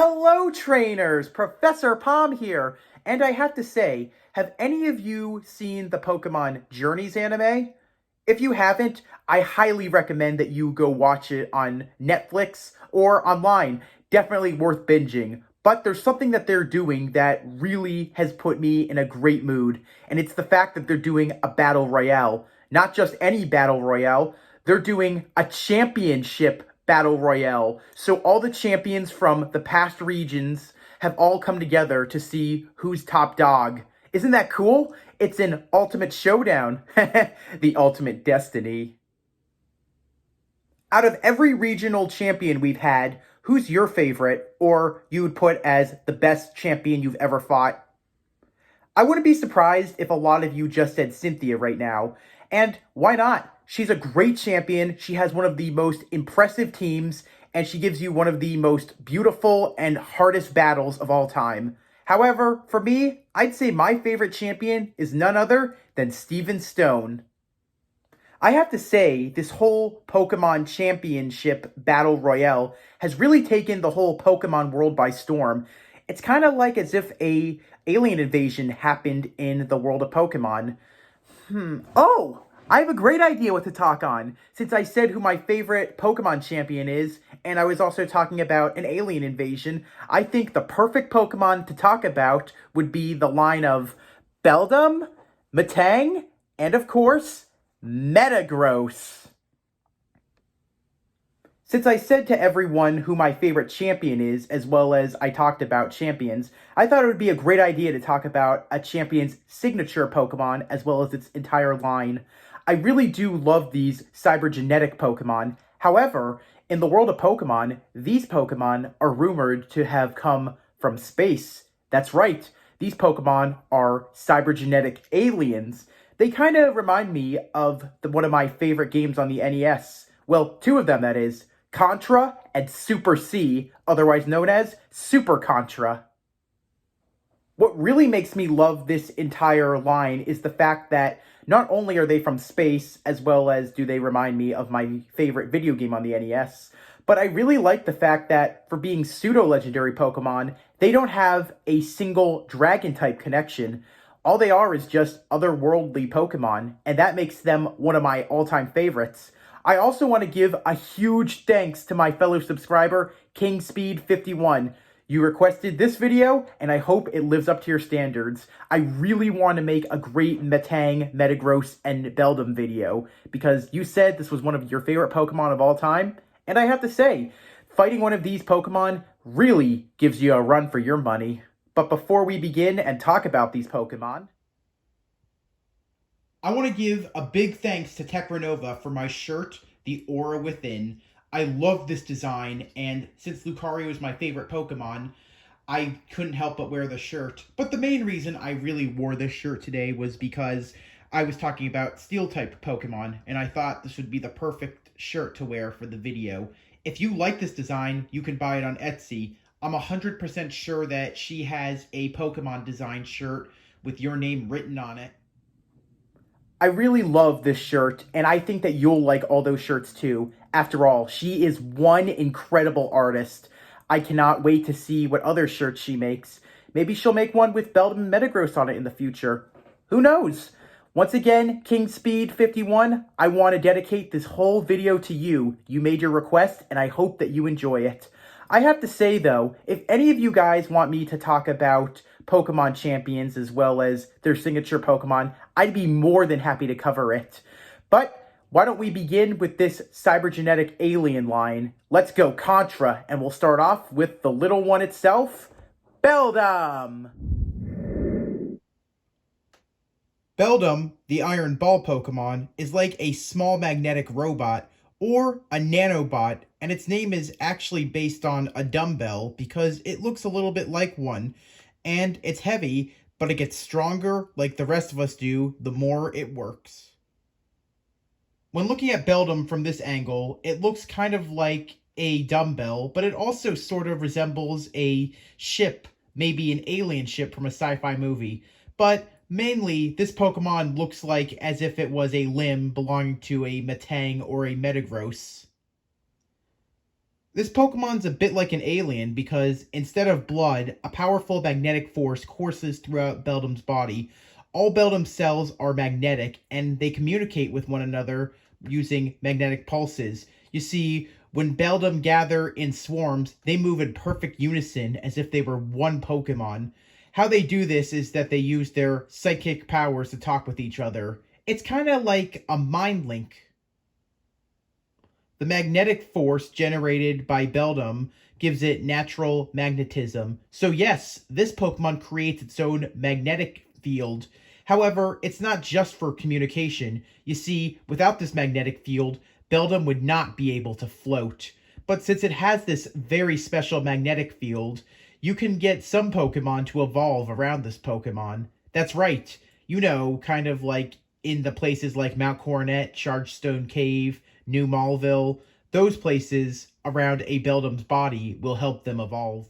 Hello, trainers! Professor Palm here, and I have to say, have any of you seen the Pokemon Journeys anime? If you haven't, I highly recommend that you go watch it on Netflix or online. Definitely worth binging. But there's something that they're doing that really has put me in a great mood, and it's the fact that they're doing a battle royale. Not just any battle royale, they're doing a championship battle royale. So all the champions from the past regions have all come together to see who's top dog. Isn't that cool? It's an ultimate showdown. The ultimate destiny. Out of every regional champion we've had, who's your favorite, or you would put as the best champion you've ever fought? I wouldn't be surprised if a lot of you just said Cynthia right now. And why not? She's a great champion, she has one of the most impressive teams, and she gives you one of the most beautiful and hardest battles of all time. However, for me, I'd say my favorite champion is none other than Steven Stone. I have to say, this whole Pokemon Championship Battle Royale has really taken the whole Pokemon world by storm. It's kind of like as if a alien invasion happened in the world of Pokemon. Oh! I have a great idea what to talk on, since I said who my favorite Pokemon champion is, and I was also talking about an alien invasion. I think the perfect Pokemon to talk about would be the line of Beldum, Metang, and of course, Metagross. Since I said to everyone who my favorite champion is, as well as I talked about champions, I thought it would be a great idea to talk about a champion's signature Pokemon, as well as its entire line. I really do love these cybernetic Pokemon. However, in the world of Pokemon, these Pokemon are rumored to have come from space. That's right, these Pokemon are cybernetic aliens. They kind of remind me of one of my favorite games on the NES. Well, two of them, that is. Contra and Super C, otherwise known as Super Contra. What really makes me love this entire line is the fact that not only are they from space, as well as do they remind me of my favorite video game on the NES, but I really like the fact that for being pseudo-legendary Pokemon, they don't have a single dragon-type connection. All they are is just otherworldly Pokemon, and that makes them one of my all-time favorites. I also want to give a huge thanks to my fellow subscriber, KingSpeed51. You requested this video, and I hope it lives up to your standards. I really want to make a great Metang, Metagross, and Beldum video, because you said this was one of your favorite Pokemon of all time, and I have to say, fighting one of these Pokemon really gives you a run for your money. But before we begin and talk about these Pokemon, I want to give a big thanks to Techrenova for my shirt, the Aura Within. I love this design, and since Lucario is my favorite Pokemon, I couldn't help but wear the shirt. But the main reason I really wore this shirt today was because I was talking about Steel-type Pokemon, and I thought this would be the perfect shirt to wear for the video. If you like this design, you can buy it on Etsy. I'm 100% sure that she has a Pokemon design shirt with your name written on it. I really love this shirt, and I think that you'll like all those shirts too. After all, she is one incredible artist. I cannot wait to see what other shirts she makes. Maybe she'll make one with Beldum and Metagross on it in the future. Who knows? Once again, KingSpeed51, I want to dedicate this whole video to you. You made your request, and I hope that you enjoy it. I have to say, though, if any of you guys want me to talk about Pokemon champions as well as their signature Pokemon, I'd be more than happy to cover it. But why don't we begin with this cybernetic alien line? Let's go Contra, and we'll start off with the little one itself, Beldum. Beldum, the Iron Ball Pokemon, is like a small magnetic robot or a nanobot, and its name is actually based on a dumbbell because it looks a little bit like one, and it's heavy, but it gets stronger like the rest of us do the more it works. When looking at Beldum from this angle, it looks kind of like a dumbbell, but it also sort of resembles a ship, maybe an alien ship from a sci-fi movie. But mainly, this Pokemon looks like as if it was a limb belonging to a Metang or a Metagross. This Pokemon's a bit like an alien because instead of blood, a powerful magnetic force courses throughout Beldum's body. All Beldum cells are magnetic and they communicate with one another using magnetic pulses. You see, when Beldum gather in swarms, they move in perfect unison as if they were one Pokemon. How they do this is that they use their psychic powers to talk with each other. It's kind of like a mind link. The magnetic force generated by Beldum gives it natural magnetism. So yes, this Pokemon creates its own magnetic field. However, it's not just for communication. You see, without this magnetic field, Beldum would not be able to float. But since it has this very special magnetic field, you can get some Pokemon to evolve around this Pokemon. That's right. You know, kind of like in the places like Mount Coronet, Chargestone Cave, New Malville, those places around a Beldum's body will help them evolve.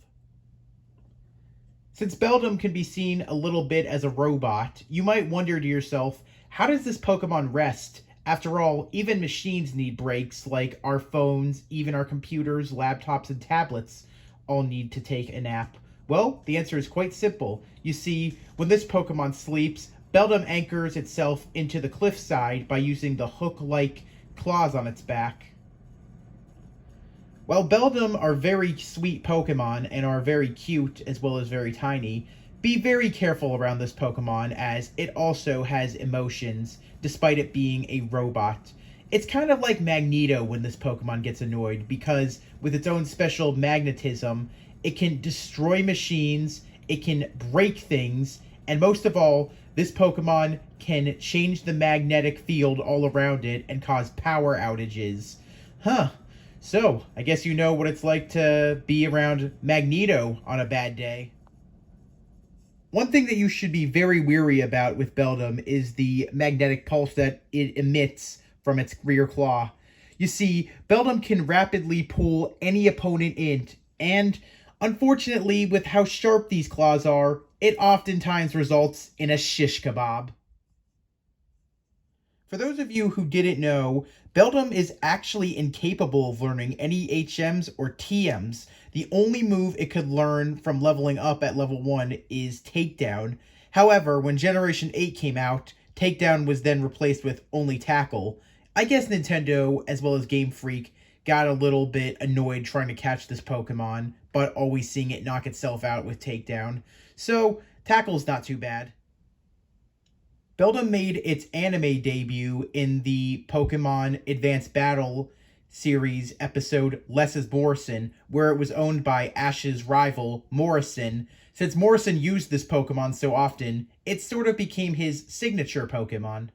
Since Beldum can be seen a little bit as a robot, you might wonder to yourself, how does this Pokemon rest? After all, even machines need breaks, like our phones, even our computers, laptops, and tablets all need to take a nap. Well, the answer is quite simple. You see, when this Pokemon sleeps, Beldum anchors itself into the cliffside by using the hook-like claws on its back. While Beldum are very sweet Pokemon and are very cute as well as very tiny, be very careful around this Pokemon as it also has emotions, despite it being a robot. It's kind of like Magneto when this Pokemon gets annoyed, because with its own special magnetism, it can destroy machines, it can break things, and most of all, this Pokemon can change the magnetic field all around it and cause power outages. So, I guess you know what it's like to be around Magneto on a bad day. One thing that you should be very weary about with Beldum is the magnetic pulse that it emits from its rear claw. You see, Beldum can rapidly pull any opponent in, and unfortunately, with how sharp these claws are, it oftentimes results in a shish kebab. For those of you who didn't know, Beldum is actually incapable of learning any HMs or TMs. The only move it could learn from leveling up at level 1 is Takedown. However, when Generation 8 came out, Takedown was then replaced with only Tackle. I guess Nintendo, as well as Game Freak, got a little bit annoyed trying to catch this Pokemon, but always seeing it knock itself out with Takedown. So, Tackle's not too bad. Beldum made its anime debut in the Pokemon Advanced Battle series episode Less is Morrison, where it was owned by Ash's rival, Morrison. Since Morrison used this Pokemon so often, it sort of became his signature Pokemon.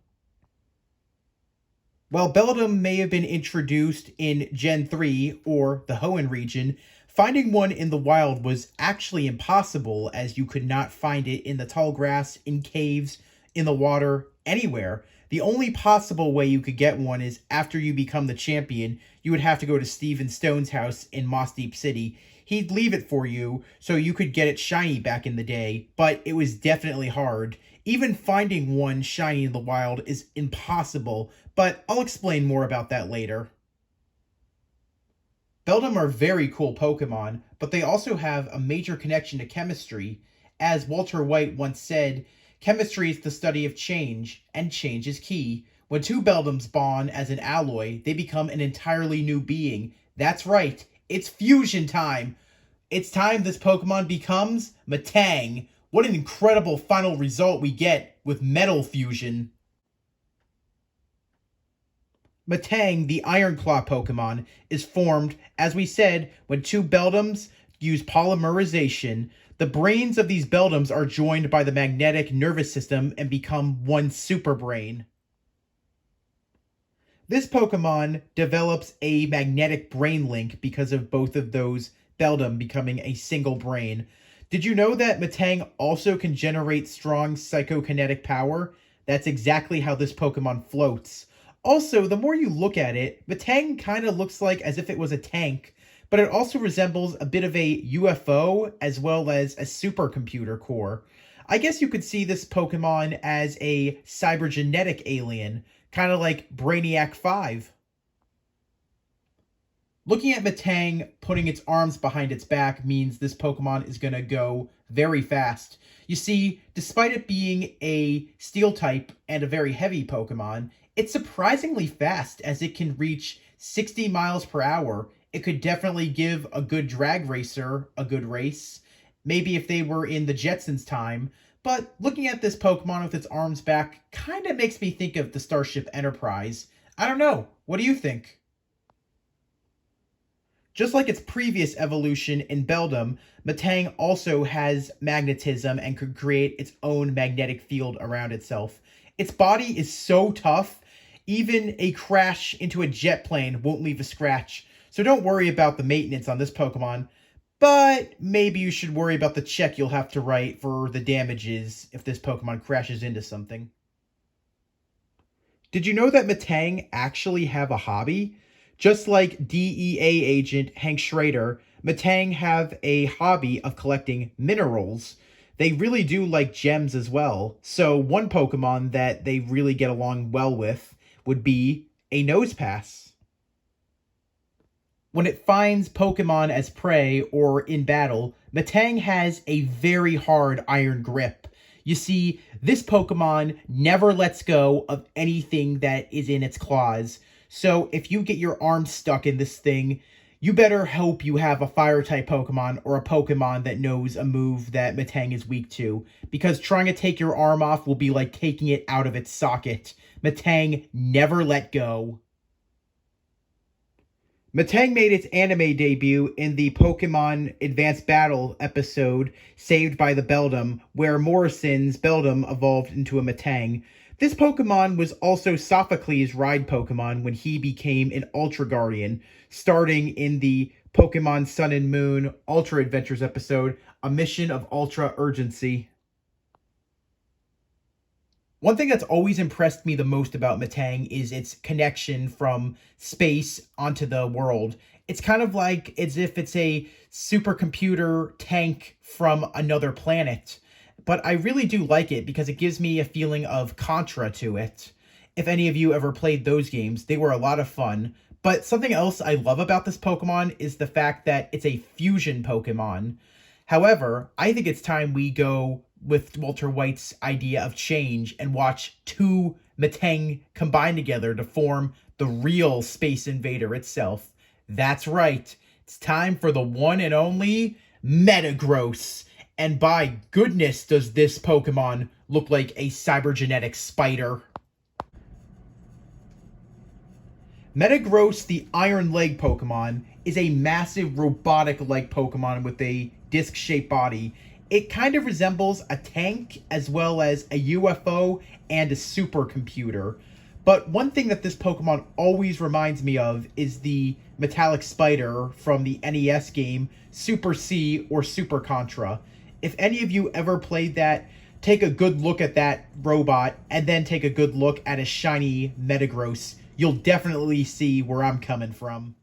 While Beldum may have been introduced in Gen 3, or the Hoenn region, finding one in the wild was actually impossible, as you could not find it in the tall grass, in caves, in the water, anywhere. The only possible way you could get one is after you become the champion, you would have to go to Steven Stone's house in Moss Deep City. He'd leave it for you so you could get it shiny back in the day, but it was definitely hard. Even finding one shiny in the wild is impossible, but I'll explain more about that later. Beldum are very cool Pokemon, but they also have a major connection to chemistry. As Walter White once said, chemistry is the study of change, and change is key. When two Beldums bond as an alloy, they become an entirely new being. That's right, it's fusion time! It's time this Pokemon becomes Metang. What an incredible final result we get with Metal Fusion. Metang, the Iron Claw Pokemon, is formed, as we said, when two Beldums use polymerization. The brains of these Beldums are joined by the magnetic nervous system and become one super brain. This Pokemon develops a magnetic brain link because of both of those Beldum becoming a single brain. Did you know that Metang also can generate strong psychokinetic power? That's exactly how this Pokemon floats. Also, the more you look at it, Metang kind of looks like as if it was a tank, but it also resembles a bit of a UFO as well as a supercomputer core. I guess you could see this Pokemon as a cybernetic alien, kind of like Brainiac 5. Looking at Metang putting its arms behind its back means this Pokemon is going to go very fast. You see, despite it being a Steel type and a very heavy Pokemon, it's surprisingly fast as it can reach 60 miles per hour. It could definitely give a good drag racer a good race, maybe if they were in the Jetsons time. But looking at this Pokemon with its arms back kind of makes me think of the Starship Enterprise. I don't know. What do you think? Just like its previous evolution in Beldum, Metang also has magnetism and could create its own magnetic field around itself. Its body is so tough, even a crash into a jet plane won't leave a scratch. So don't worry about the maintenance on this Pokemon, but maybe you should worry about the check you'll have to write for the damages if this Pokemon crashes into something. Did you know that Metang actually have a hobby? Just like DEA agent Hank Schrader, Metang have a hobby of collecting minerals. They really do like gems as well. So one Pokemon that they really get along well with would be a Nosepass. When it finds Pokemon as prey or in battle, Metang has a very hard iron grip. You see, this Pokemon never lets go of anything that is in its claws. So if you get your arm stuck in this thing, you better hope you have a Fire-type Pokemon or a Pokemon that knows a move that Metang is weak to, because trying to take your arm off will be like taking it out of its socket. Metang never let go. Metang made its anime debut in the Pokemon Advanced Battle episode Saved by the Beldum, where Morrison's Beldum evolved into a Metang. This Pokemon was also Sophocles' ride Pokemon when he became an Ultra Guardian, starting in the Pokemon Sun and Moon Ultra Adventures episode, A Mission of Ultra Urgency. One thing that's always impressed me the most about Metang is its connection from space onto the world. It's kind of like as if it's a supercomputer tank from another planet. But I really do like it because it gives me a feeling of Contra to it. If any of you ever played those games, they were a lot of fun. But something else I love about this Pokemon is the fact that it's a fusion Pokemon. However, I think it's time we go with Walter White's idea of change and watch two Metang combine together to form the real Space Invader itself. That's right. It's time for the one and only Metagross. And by goodness does this Pokemon look like a cybernetic spider. Metagross, the Iron Leg Pokemon, is a massive robotic-like Pokemon with a disc-shaped body. It kind of resembles a tank as well as a UFO and a supercomputer. But one thing that this Pokemon always reminds me of is the metallic spider from the NES game Super C or Super Contra. If any of you ever played that, take a good look at that robot and then take a good look at a shiny Metagross. You'll definitely see where I'm coming from.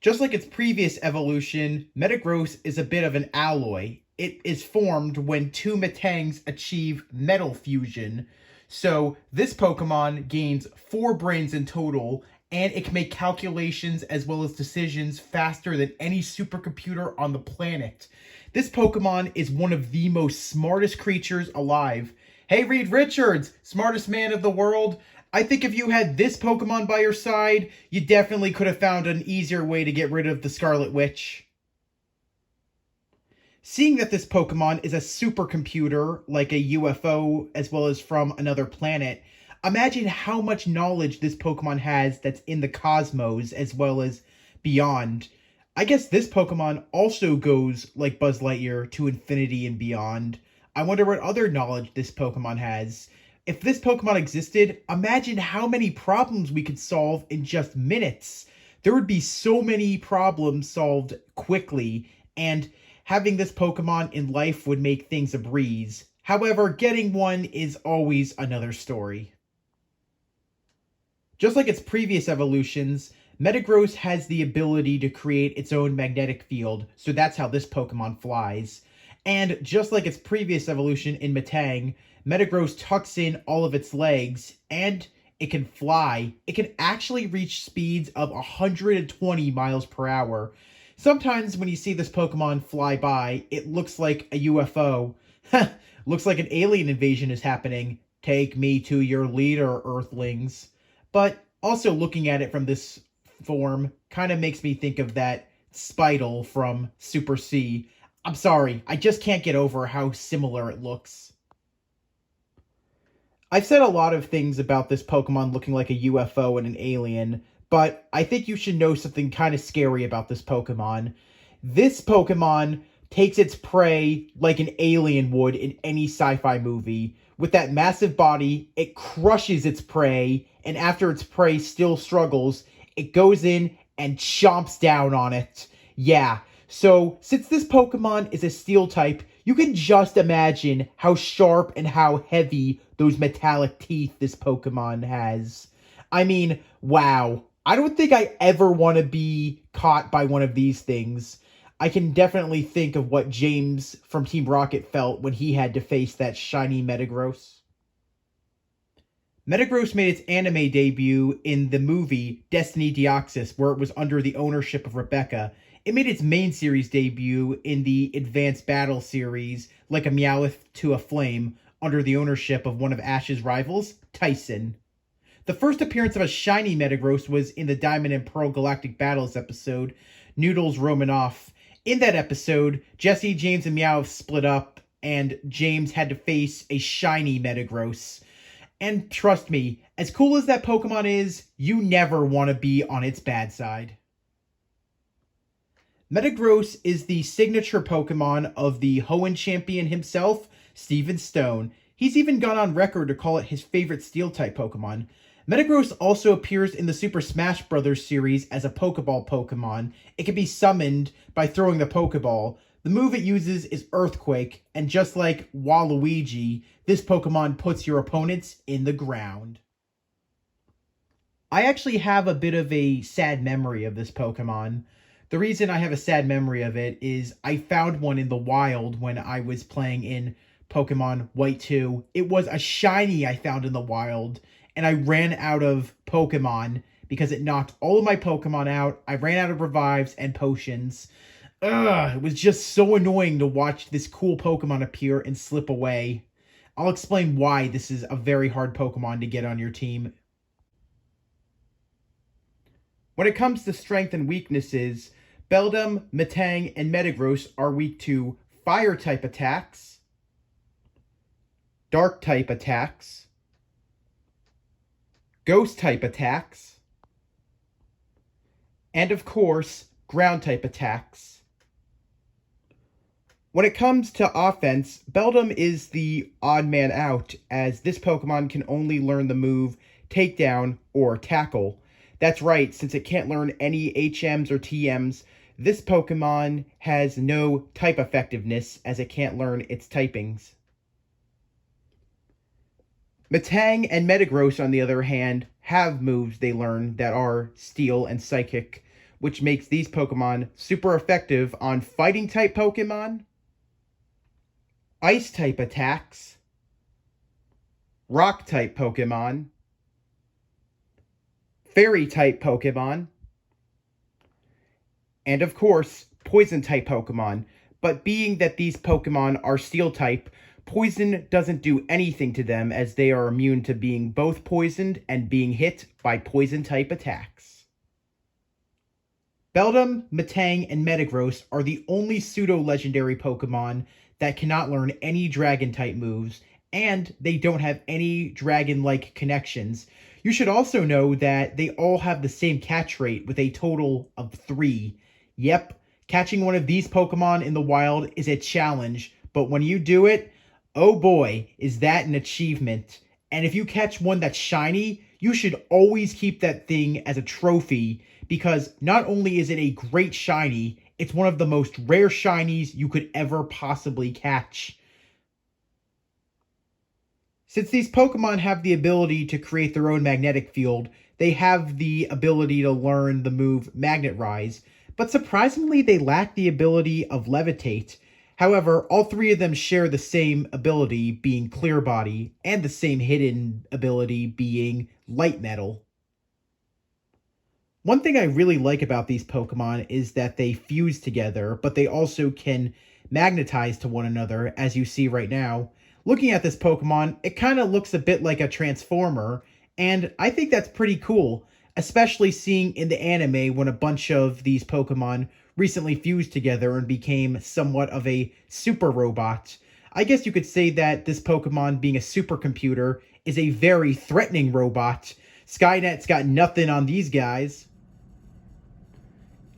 Just like its previous evolution, Metagross is a bit of an alloy. It is formed when two Metangs achieve metal fusion. So this Pokemon gains 4 brains in total, and it can make calculations as well as decisions faster than any supercomputer on the planet. This Pokemon is one of the most smartest creatures alive. Hey, Reed Richards, smartest man of the world. I think if you had this Pokemon by your side, you definitely could have found an easier way to get rid of the Scarlet Witch. Seeing that this Pokemon is a supercomputer, like a UFO, as well as from another planet, imagine how much knowledge this Pokemon has that's in the cosmos, as well as beyond. I guess this Pokemon also goes, like Buzz Lightyear, to infinity and beyond. I wonder what other knowledge this Pokemon has. If this Pokemon existed, imagine how many problems we could solve in just minutes. There would be so many problems solved quickly, and having this Pokemon in life would make things a breeze. However, getting one is always another story. Just like its previous evolutions, Metagross has the ability to create its own magnetic field, so that's how this Pokemon flies. And just like its previous evolution in Metang, Metagross tucks in all of its legs, and it can fly, it can actually reach speeds of 120 miles per hour. Sometimes when you see this Pokemon fly by, it looks like a UFO. Looks like an alien invasion is happening. Take me to your leader, Earthlings. But also looking at it from this form kind of makes me think of that Spidle from Super C. I'm sorry, I just can't get over how similar it looks. I've said a lot of things about this Pokemon looking like a UFO and an alien, but I think you should know something kind of scary about this Pokemon. This Pokemon takes its prey like an alien would in any sci-fi movie. With that massive body, it crushes its prey, and after its prey still struggles, it goes in and chomps down on it. Yeah, so since this Pokemon is a steel type, you can just imagine how sharp and how heavy those metallic teeth this Pokemon has. I mean, wow. I don't think I ever want to be caught by one of these things. I can definitely think of what James from Team Rocket felt when he had to face that shiny Metagross. Metagross made its anime debut in the movie Destiny Deoxys, where it was under the ownership of Rebecca. It made its main series debut in the Advanced Battle series, Like a Meowth to a Flame, under the ownership of one of Ash's rivals, Tyson. The first appearance of a shiny Metagross was in the Diamond and Pearl Galactic Battles episode, Noodles Roaming Off. In that episode, Jesse, James, and Meowth split up, and James had to face a shiny Metagross. And trust me, as cool as that Pokemon is, you never want to be on its bad side. Metagross is the signature Pokemon of the Hoenn champion himself, Steven Stone. He's even gone on record to call it his favorite Steel-type Pokemon. Metagross also appears in the Super Smash Bros. Series as a Pokeball Pokemon. It can be summoned by throwing the Pokeball. The move it uses is Earthquake, and just like Waluigi, this Pokemon puts your opponents in the ground. I actually have a bit of a sad memory of this Pokemon. The reason I have a sad memory of it is I found one in the wild when I was playing in Pokemon White 2. It was a shiny I found in the wild, and I ran out of Pokemon because it knocked all of my Pokemon out. I ran out of revives and potions. It was just so annoying to watch this cool Pokemon appear and slip away. I'll explain why this is a very hard Pokemon to get on your team. When it comes to strength and weaknesses, Beldum, Metang, and Metagross are weak to Fire-type attacks, Dark-type attacks, Ghost-type attacks, and of course, Ground-type attacks. When it comes to offense, Beldum is the odd man out, as this Pokemon can only learn the move Takedown or Tackle. That's right, since it can't learn any HMs or TMs, this Pokemon has no type effectiveness, as it can't learn its typings. Metang and Metagross, on the other hand, have moves they learn that are Steel and Psychic, which makes these Pokemon super effective on Fighting-type Pokemon, Ice-type attacks, Rock-type Pokemon, Fairy-type Pokemon, and of course, Poison-type Pokemon. But being that these Pokemon are Steel-type, Poison doesn't do anything to them, as they are immune to being both poisoned and being hit by Poison-type attacks. Beldum, Metang, and Metagross are the only pseudo-legendary Pokemon that cannot learn any Dragon-type moves, and they don't have any Dragon-like connections. You should also know that they all have the same catch rate with a total of 3. Yep, catching one of these Pokemon in the wild is a challenge, but when you do it, oh boy, is that an achievement. And if you catch one that's shiny, you should always keep that thing as a trophy, because not only is it a great shiny, it's one of the most rare shinies you could ever possibly catch. Since these Pokemon have the ability to create their own magnetic field, they have the ability to learn the move Magnet Rise, but surprisingly they lack the ability of Levitate. However, all three of them share the same ability, being Clear Body, and the same hidden ability, being Light Metal. One thing I really like about these Pokemon is that they fuse together, but they also can magnetize to one another, as you see right now. Looking at this Pokemon, it kind of looks a bit like a Transformer, and I think that's pretty cool, especially seeing in the anime when a bunch of these Pokemon recently fused together and became somewhat of a super robot. I guess you could say that this Pokemon, being a supercomputer, is a very threatening robot. Skynet's got nothing on these guys.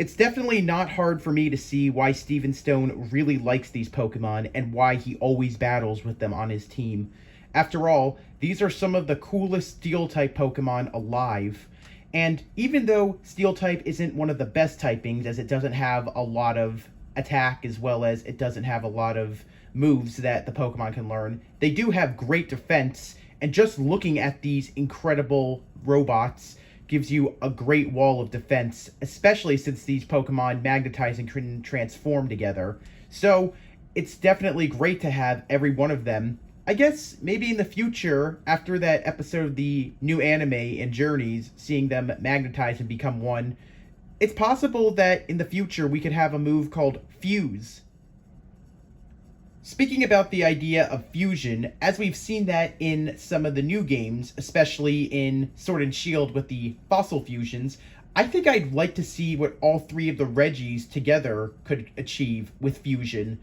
It's definitely not hard for me to see why Steven Stone really likes these Pokemon and why he always battles with them on his team. After all, these are some of the coolest Steel-type Pokemon alive. And even though Steel-type isn't one of the best typings, as it doesn't have a lot of attack as well as it doesn't have a lot of moves that the Pokemon can learn, they do have great defense, and just looking at these incredible robots gives you a great wall of defense, especially since these Pokemon magnetize and can transform together. So it's definitely great to have every one of them. I guess maybe in the future, after that episode of the new anime and Journeys, seeing them magnetize and become one, it's possible that in the future we could have a move called Fuse. Speaking about the idea of fusion, as we've seen that in some of the new games, especially in Sword and Shield with the fossil fusions, I think I'd like to see what all three of the Regis together could achieve with fusion.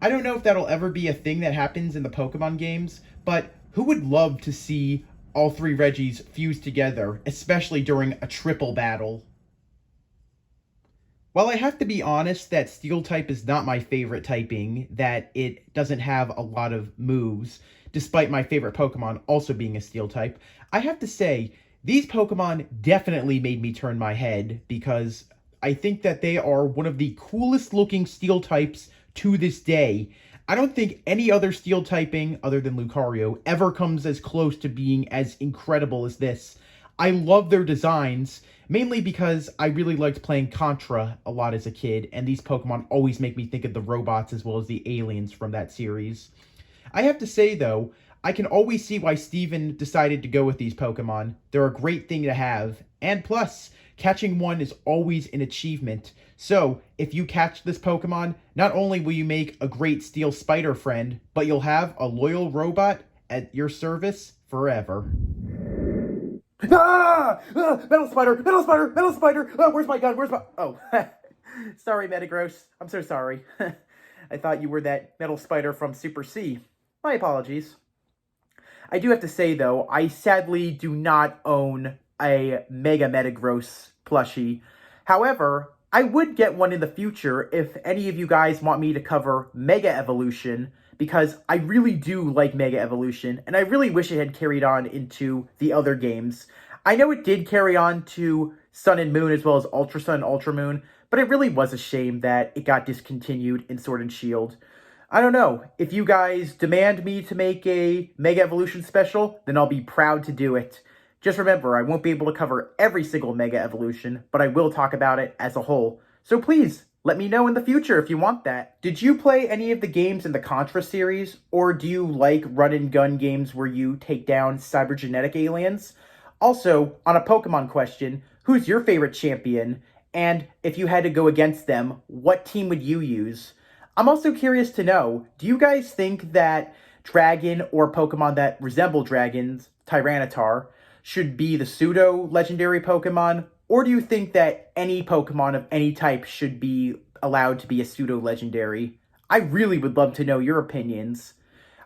I don't know if that'll ever be a thing that happens in the Pokemon games, but who would love to see all three Regis fuse together, especially during a triple battle? While I have to be honest that Steel-type is not my favorite typing, that it doesn't have a lot of moves, despite my favorite Pokemon also being a Steel-type, I have to say, these Pokemon definitely made me turn my head, because I think that they are one of the coolest looking Steel-types to this day. I don't think any other Steel typing, other than Lucario, ever comes as close to being as incredible as this. I love their designs, mainly because I really liked playing Contra a lot as a kid, and these Pokemon always make me think of the robots as well as the aliens from that series. I have to say, though, I can always see why Steven decided to go with these Pokemon. They're a great thing to have, and plus, catching one is always an achievement. So, if you catch this Pokemon, not only will you make a great Steel Spider friend, but you'll have a loyal robot at your service forever. Ah! Metal Spider! Metal Spider! Metal Spider! Where's my gun? Where's my... Oh. Sorry, Metagross. I'm so sorry. I thought you were that Metal Spider from Super C. My apologies. I do have to say, though, I sadly do not own a Mega Metagross plushie. However, I would get one in the future if any of you guys want me to cover Mega Evolution, because I really do like Mega Evolution, and I really wish it had carried on into the other games. I know it did carry on to Sun and Moon as well as Ultra Sun and Ultra Moon, but it really was a shame that it got discontinued in Sword and Shield. I don't know, if you guys demand me to make a Mega Evolution special, then I'll be proud to do it. Just remember, I won't be able to cover every single Mega Evolution, but I will talk about it as a whole. So please, let me know in the future if you want that. Did you play any of the games in the Contra series, or do you like run-and-gun games where you take down cybernetic aliens? Also, on a Pokemon question, who's your favorite champion? And if you had to go against them, what team would you use? I'm also curious to know, do you guys think that dragon or Pokemon that resemble dragons, Tyranitar, should be the pseudo legendary Pokemon? Or do you think that any Pokemon of any type should be allowed to be a pseudo legendary? I really would love to know your opinions.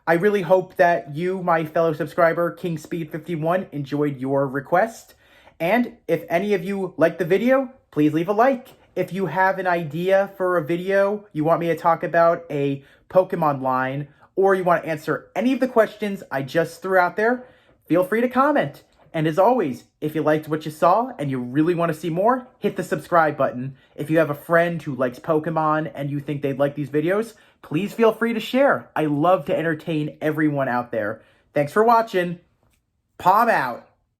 I really hope that you, my fellow subscriber, KingSpeed51, enjoyed your request. And if any of you liked the video, please leave a like. If you have an idea for a video, you want me to talk about a Pokemon line, or you want to answer any of the questions I just threw out there, feel free to comment. And as always, if you liked what you saw and you really want to see more, hit the subscribe button. If you have a friend who likes Pokemon and you think they'd like these videos, please feel free to share. I love to entertain everyone out there. Thanks for watching. Palm out.